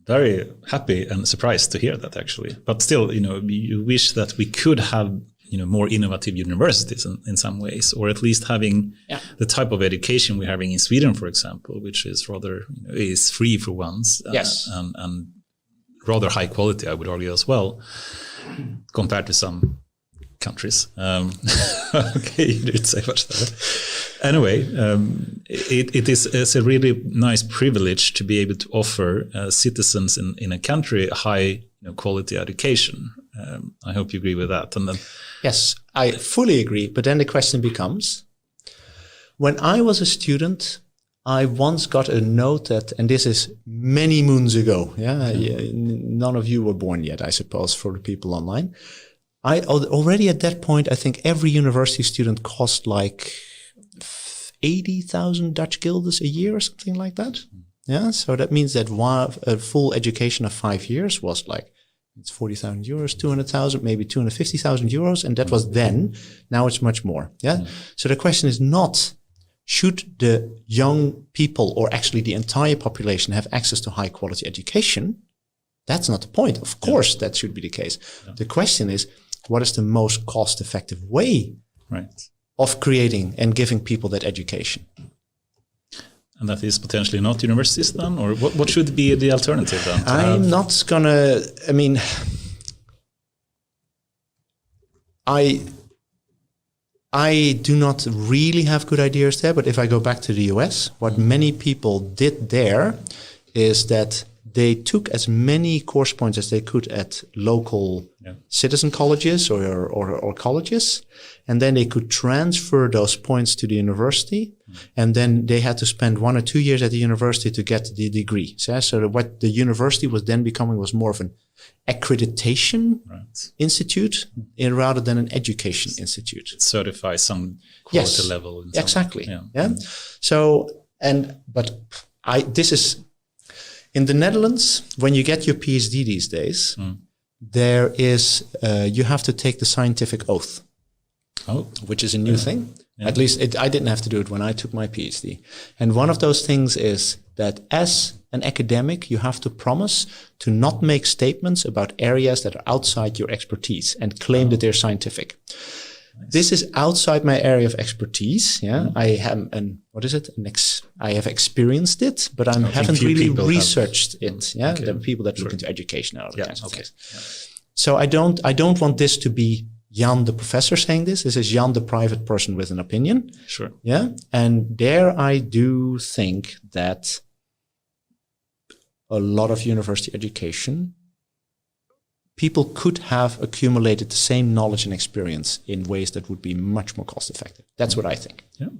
very happy and surprised to hear that, actually. But still, you wish that we could have, more innovative universities in some ways, or at least having the type of education we're having in Sweden, for example, which is rather, is free for once. Yes. And rather high quality, I would argue as well, compared to some countries. Okay, you didn't say much there. Anyway, it is a really nice privilege to be able to offer citizens in a country a high quality education. I hope you agree with that. And then, yes, I fully agree. But then the question becomes, when I was a student, I once got a note that, and this is many moons ago. None of you were born yet, I suppose, for the people online. I already at that point, I think every university student cost like 80,000 Dutch guilders a year or something like that. Yeah, so that means that a full education of 5 years was like, it's 40,000 euros, 200,000, maybe 250,000 euros. And that was then. Now it's much more. Yeah. So the question is not, should the young people or actually the entire population have access to high quality education? That's not the point. Of course, that should be the case. The question is, what is the most cost effective way of creating and giving people that education? And that is potentially not universities then? Or what should be the alternative then? I'm not gonna, I do not really have good ideas there, but if I go back to the US, what many people did there is that they took as many course points as they could at local citizen colleges or colleges, and then they could transfer those points to the university, and then they had to spend 1 or 2 years at the university to get the degree. So what the university was then becoming was more of an accreditation institute rather than an education institute. It certifies some quality level. Exactly. So, this is, in the Netherlands, when you get your PhD these days, there is, you have to take the scientific oath, which is a new thing. At least I didn't have to do it when I took my PhD. And one of those things is that as an academic, you have to promise to not make statements about areas that are outside your expertise and claim that they're scientific. Nice. This is outside my area of expertise. I have I have experienced it, but I haven't really researched it. There are people that look into education and other kinds of things. So I don't want this to be Jan the professor saying this. This is Jan the private person with an opinion. Sure. Yeah. And there I do think that a lot of university education, people could have accumulated the same knowledge and experience in ways that would be much more cost effective. That's what I think. Yeah.